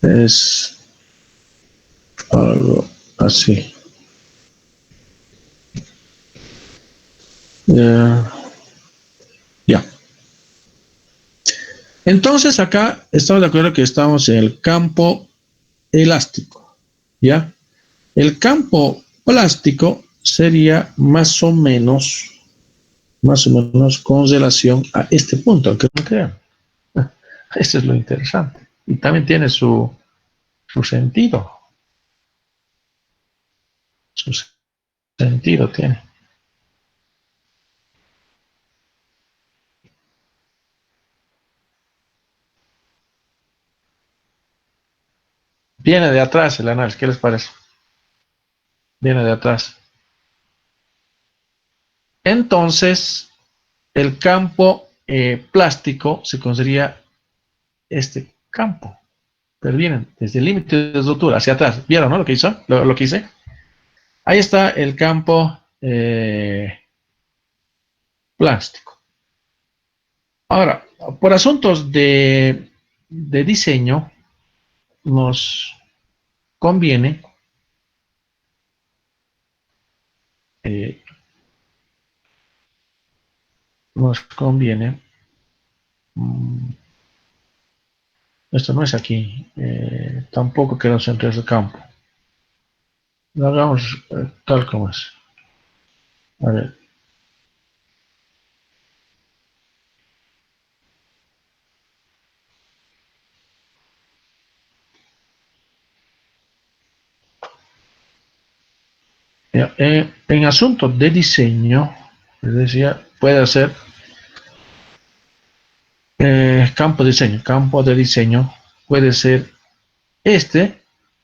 Es algo así. Ya. Entonces acá estamos de acuerdo que estamos en el campo elástico. ¿Ya? El campo plástico sería más o menos con relación a este punto, aunque no crean. Eso es lo interesante. Y también tiene su sentido. Su sentido tiene. Viene de atrás el análisis, ¿qué les parece? Viene de atrás. Entonces, el campo plástico se consideraría este campo. Pero vienen desde el límite de rotura hacia atrás. ¿Vieron, no? Lo que hizo, lo que hice. Ahí está el campo plástico. Ahora, por asuntos de diseño, nos conviene eh, nos conviene esto no es aquí, tampoco queda en centro de campo. Lo hagamos tal como es. A ver. En asuntos de diseño, les decía, puede ser campo de diseño, puede ser este,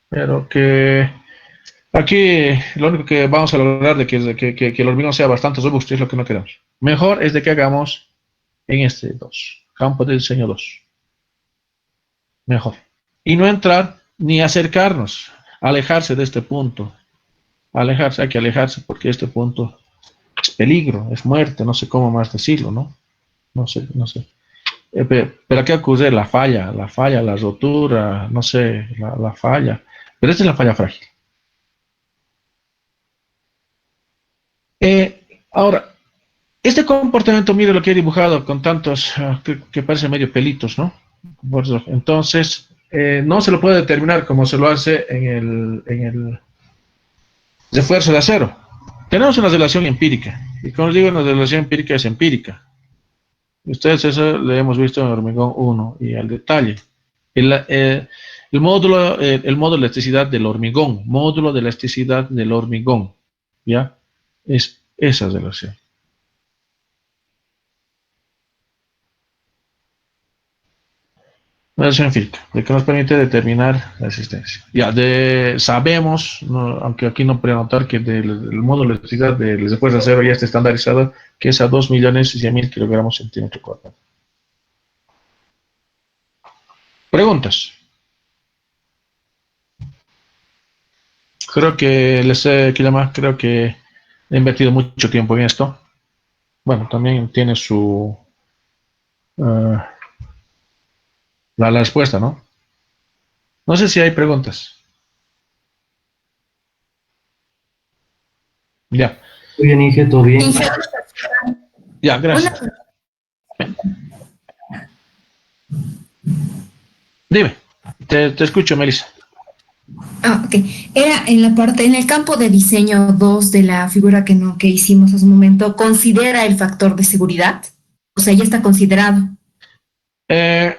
pero que aquí lo único que vamos a lograr de que el hormigón sea bastante robusto es lo que no queremos. Mejor es de que hagamos en este 2, campo de diseño 2. Mejor. Y no entrar ni acercarnos, alejarse de este punto. Alejarse, hay que alejarse porque este punto es peligro, es muerte, no sé cómo más decirlo, ¿no? No sé, no sé. Pero ¿qué ocurre? La falla, la rotura, no sé, la falla. Pero esta es la falla frágil. Ahora, este comportamiento, mire lo que he dibujado con tantos que parecen medio pelitos, ¿no? Entonces, no se lo puede determinar como se lo hace en el refuerzo de acero. Tenemos una relación empírica. Y como les digo, una relación empírica es empírica. Ustedes eso lo hemos visto en hormigón 1 y al detalle. El módulo de elasticidad del hormigón, módulo de elasticidad del hormigón, ¿ya? Es esa relación. Una relación empírica, de que nos permite determinar la existencia. Ya, sabemos, no, aunque aquí no puedo notar que el módulo de elasticidad del refuerzo de acero ya está estandarizado, que es a 2.100.000 kilogramos centímetro cuadrado. Preguntas. Creo que les he, creo que He invertido mucho tiempo en esto. Bueno, también tiene su... la respuesta, ¿no? No sé si hay preguntas. Ya, Muy bien, Inge, todo bien. ya, Una, gracias. Dime, te escucho, Melissa. ok. Era en la parte, en el campo de diseño 2 de la figura que, no, que hicimos hace un momento, ¿considera el factor de seguridad? O sea, ya está considerado. Eh,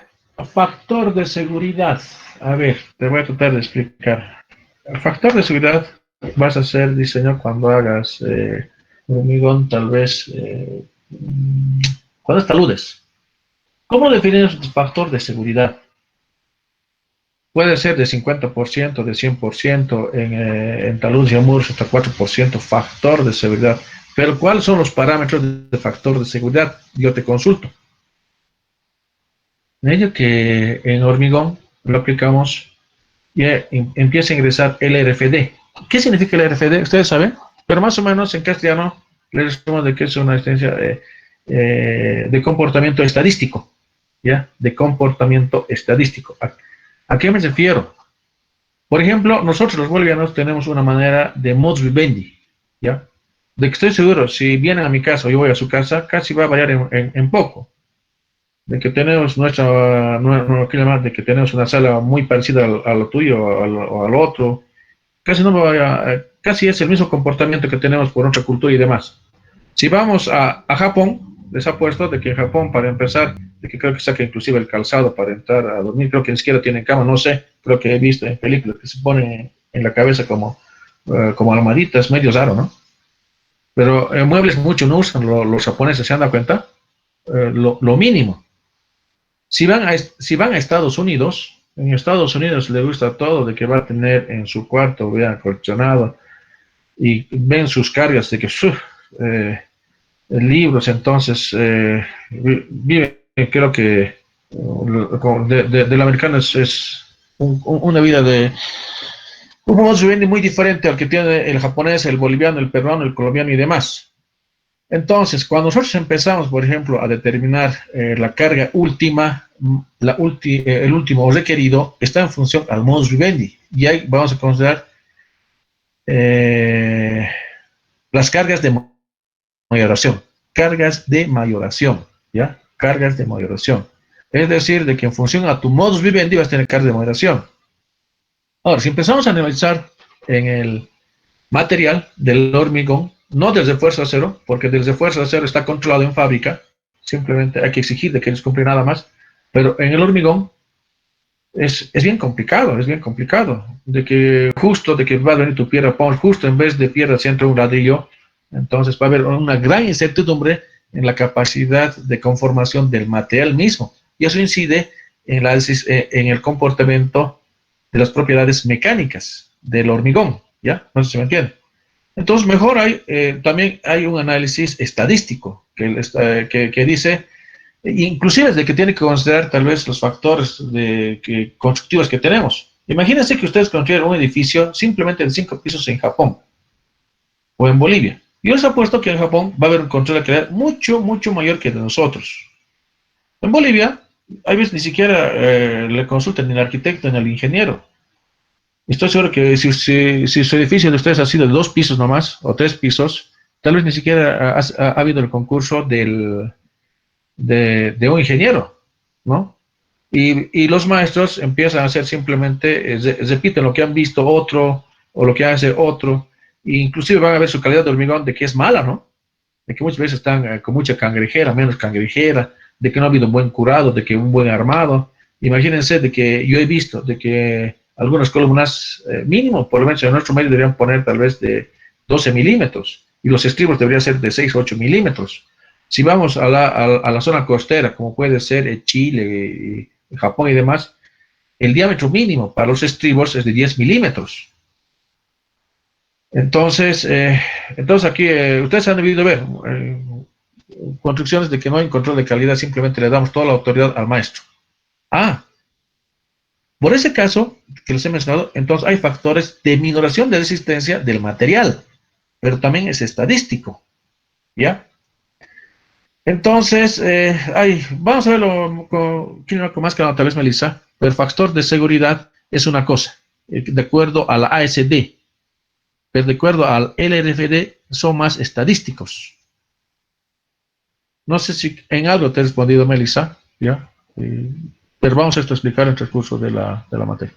Factor de seguridad. A ver, te voy a tratar de explicar. El factor de seguridad vas a hacer diseño cuando hagas hormigón, tal vez cuando es taludes. ¿Cómo defines el factor de seguridad? Puede ser de 50%, de 100%, en taludes y muros hasta 4% factor de seguridad. Pero ¿cuáles son los parámetros de factor de seguridad? Yo te consulto. En ello que en hormigón lo aplicamos y empieza a ingresar el RFD. ¿Qué significa el RFD? ¿Ustedes saben? Pero más o menos en castellano le decimos de que es una extensión de comportamiento estadístico, ¿ya? De comportamiento estadístico. ¿A qué me refiero? Por ejemplo, nosotros los bolivianos tenemos una manera de modus vivendi, ¿ya? De que estoy seguro, si vienen a mi casa o yo voy a su casa, casi va a variar en poco. De que tenemos de que tenemos una sala muy parecida a lo tuyo o al otro, casi no vaya, casi es el mismo comportamiento que tenemos por otra cultura y demás. Si vamos a Japón, les apuesto de que en Japón, para empezar, de que creo que saca inclusive el calzado para entrar a dormir, creo que ni siquiera tienen cama, no sé, creo que he visto en películas que se ponen en la cabeza como almohaditas, medio raro, ¿no? Pero muebles mucho no usan los japoneses, ¿se han dado cuenta? Lo mínimo. Si van a Estados Unidos, en Estados Unidos le gusta todo de que va a tener en su cuarto, vean, acolchonado, y ven sus cargas de que libros, entonces vive, creo que del americano es una vida de un modo de vivir muy diferente al que tiene el japonés, el boliviano, el peruano, el colombiano y demás. Entonces, cuando nosotros empezamos, por ejemplo, a determinar la carga última, el último requerido está en función al modus vivendi. Y ahí vamos a considerar eh, las cargas de mayoración. Cargas de mayoración, ¿ya? Cargas de mayoración. Es decir, de que en función a tu modus vivendi vas a tener cargas de moderación. Ahora, si empezamos a analizar en el material del hormigón, no desde fuerza cero, porque desde fuerza cero está controlado en fábrica, simplemente hay que exigir de que les cumpla nada más, pero en el hormigón es bien complicado, de que justo de que va a venir tu piedra, justo en vez de piedra se entra un ladrillo, entonces va a haber una gran incertidumbre en la capacidad de conformación del material mismo, y eso incide en el comportamiento de las propiedades mecánicas del hormigón, ¿ya? No sé si me entiende. Entonces, mejor también hay un análisis estadístico que dice, inclusive de que tiene que considerar tal vez los factores constructivos que tenemos. Imagínense que ustedes construyen un edificio simplemente de 5 pisos en Japón o en Bolivia. Yo les apuesto que en Japón va a haber un control de calidad mucho, mucho mayor que de nosotros. En Bolivia, hay veces ni siquiera le consultan ni al arquitecto ni al ingeniero. Estoy seguro que si su edificio de ustedes ha sido de 2 pisos nomás, o 3 pisos, tal vez ni siquiera ha habido el concurso de un ingeniero, ¿no? Y los maestros empiezan a hacer simplemente, repiten lo que han visto otro, o lo que hace otro, e inclusive van a ver su calidad de hormigón de que es mala, ¿no? De que muchas veces están con mucha cangrejera, menos cangrejera, de que no ha habido un buen curado, de que un buen armado. Imagínense de que yo he visto de que algunas columnas mínimo, por lo menos en nuestro medio deberían poner tal vez de 12 milímetros y los estribos deberían ser de 6 o 8 milímetros. Si vamos a la zona costera, como puede ser Chile, Japón y demás, el diámetro mínimo para los estribos es de 10 milímetros. Entonces aquí ustedes han debido ver construcciones de que no hay control de calidad, simplemente le damos toda la autoridad al maestro. Por ese caso que les he mencionado, entonces hay factores de minoración de resistencia del material. pero también es estadístico, ¿ya? Entonces, vamos a verlo con más calma, tal vez, Melissa. El factor de seguridad es una cosa, de acuerdo a la ASD, pero de acuerdo al LRFD son más estadísticos. No sé si en algo te he respondido, Melissa, ¿ya? Pero vamos a explicar en el transcurso de la materia.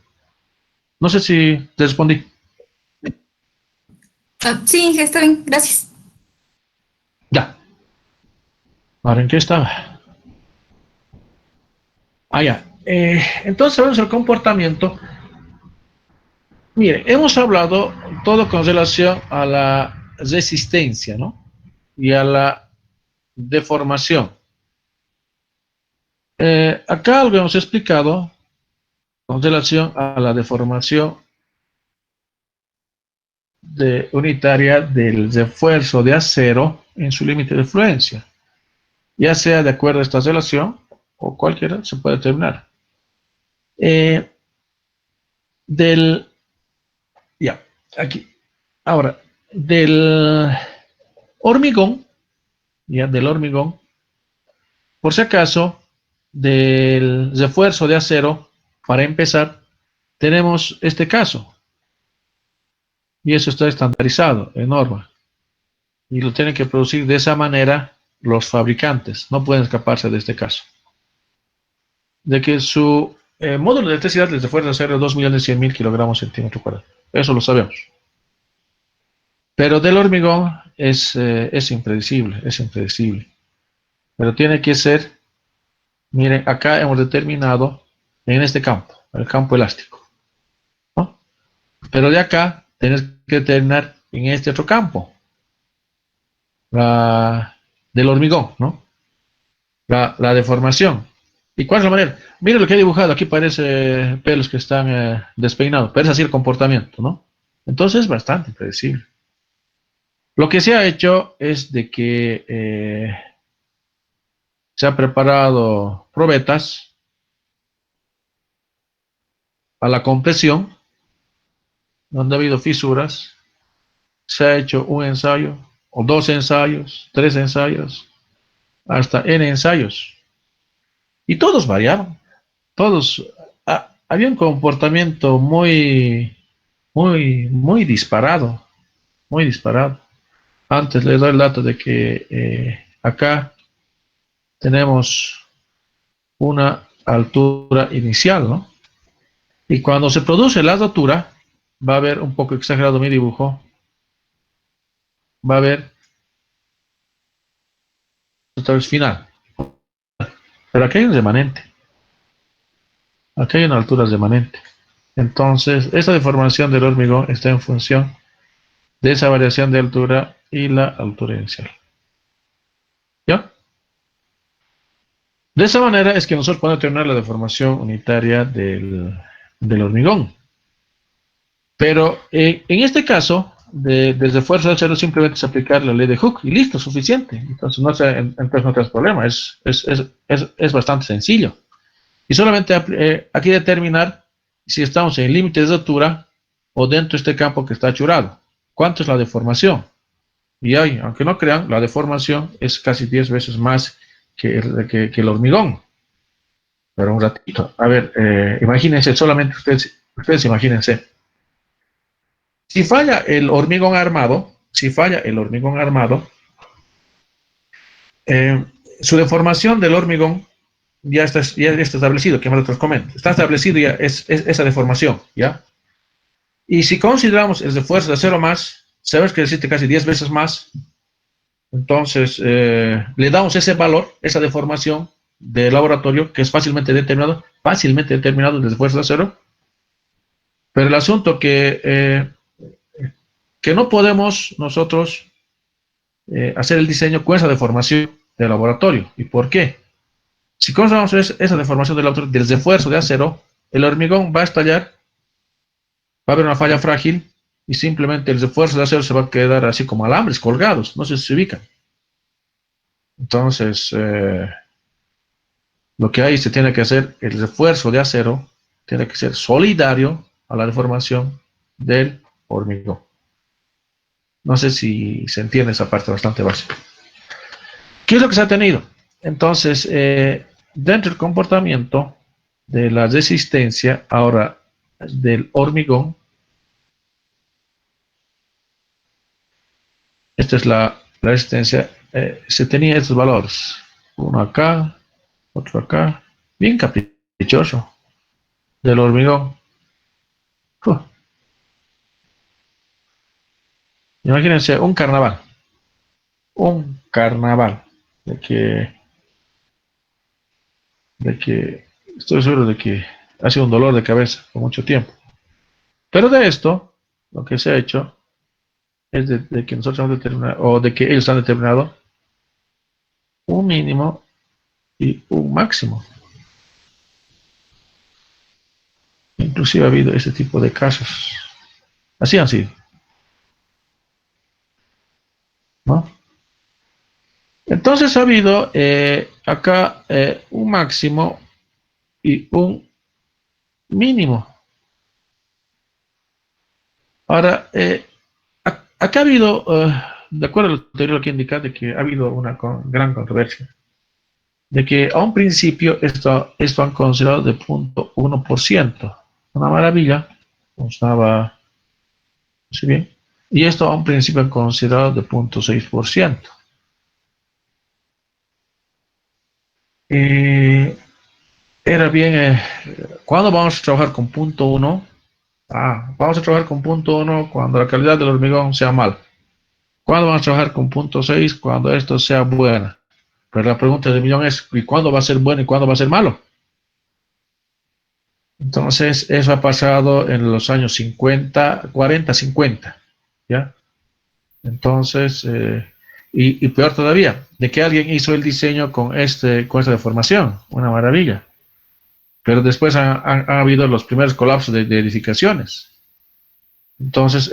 No sé si te respondí. Sí, está bien, gracias. Ya. Ahora, ¿en qué estaba? Ya. Entonces, vamos al comportamiento. Mire, hemos hablado todo con relación a la resistencia, ¿no? Y a la deformación. Acá lo hemos explicado con relación a la deformación unitaria del refuerzo de acero en su límite de fluencia. Ya sea de acuerdo a esta relación o cualquiera se puede determinar. Del, ya, aquí. Ahora, del hormigón, ya, del hormigón, por si acaso, del refuerzo de acero, para empezar, tenemos este caso. Y eso está estandarizado en norma. Y lo tienen que producir de esa manera los fabricantes. No pueden escaparse de este caso. De que su módulo de electricidad les refuerza de acero 2.100.000 kilogramos centímetro cuadrado. Eso lo sabemos. Pero del hormigón es impredecible, es impredecible. Pero tiene que ser, miren, acá hemos determinado en este campo, el campo elástico, ¿no? Pero de acá tenés que determinar en este otro campo, del hormigón, ¿no? La deformación. ¿Y cuál es la manera? Miren lo que he dibujado, aquí parece pelos que están despeinados, pero es así el comportamiento, ¿no? Entonces es bastante impredecible. Lo que se ha hecho es de que se han preparado probetas a la compresión, donde ha habido fisuras, se ha hecho un ensayo, o dos ensayos, tres ensayos, hasta N ensayos. Y todos variaron, todos. Había un comportamiento muy disparado, muy disparado. Antes les doy el dato de que acá tenemos una altura inicial, ¿no? Y cuando se produce la rotura, va a haber un poco exagerado mi dibujo, va a haber otra vez final. Pero aquí hay un remanente. Aquí hay una altura remanente. Entonces, esa deformación del hormigón está en función de esa variación de altura y la altura inicial. ¿Ya? De esa manera es que nosotros podemos determinar la deformación unitaria del hormigón. Pero en este caso, del refuerzo de acero, simplemente es aplicar la ley de Hooke y listo, suficiente. Entonces no tenemos problema, es bastante sencillo. Y solamente aquí determinar si estamos en el límite de altura o dentro de este campo que está achurado. ¿Cuánto es la deformación? Y ahí, aunque no crean, la deformación es casi 10 veces más que el hormigón. Pero un ratito. A ver, imagínense, solamente ustedes imagínense. Si falla el hormigón armado, su deformación del hormigón ya está establecido, que más otros comentan. Está establecido ya esa deformación, ¿ya? Y si consideramos el refuerzo de acero más, sabes que existe casi 10 veces más, entonces le damos ese valor, esa deformación de laboratorio, que es fácilmente determinado el refuerzo de acero, pero el asunto que no podemos nosotros hacer el diseño con esa deformación de laboratorio. ¿Y por qué? Si consideramos esa deformación del refuerzo de acero, el hormigón va a estallar, va a haber una falla frágil y simplemente el refuerzo de acero se va a quedar así como alambres colgados, no sé si se ubican. Entonces, lo que ahí se tiene que hacer, el refuerzo de acero tiene que ser solidario a la deformación del hormigón. No sé si se entiende esa parte bastante básica. ¿Qué es lo que se ha tenido? Entonces, dentro del comportamiento de la resistencia, ahora del hormigón, esta es la resistencia, se tenía estos valores. Uno acá, otro acá, bien caprichoso, del hormigón. Uf, imagínense un carnaval, de que estoy seguro de que ha sido un dolor de cabeza por mucho tiempo. Pero de esto, lo que se ha hecho es de que nosotros hemos determinado, o de que ellos han determinado un mínimo y un máximo. Inclusive ha habido ese tipo de casos. Así han sido, ¿no? Entonces ha habido acá un máximo y un mínimo. Ahora, acá ha habido, de acuerdo a lo anterior que indica, de que ha habido una gran controversia, de que a un principio esto han considerado de 0.1%. Una maravilla, funcionaba muy bien. Y esto a un principio han considerado de 0.6%. Y era bien, ¿cuándo vamos a trabajar con 0.1? Vamos a trabajar con 0.1 cuando la calidad del hormigón sea mala. ¿Cuándo vamos a trabajar con 0.6? Cuando esto sea buena. Pero la pregunta del millón es, ¿y cuándo va a ser bueno y cuándo va a ser malo? Entonces, eso ha pasado en los años 50, 40, 50, ¿ya? Entonces, y peor todavía, de que alguien hizo el diseño con esta deformación, una maravilla. Pero después han habido los primeros colapsos de edificaciones. Entonces,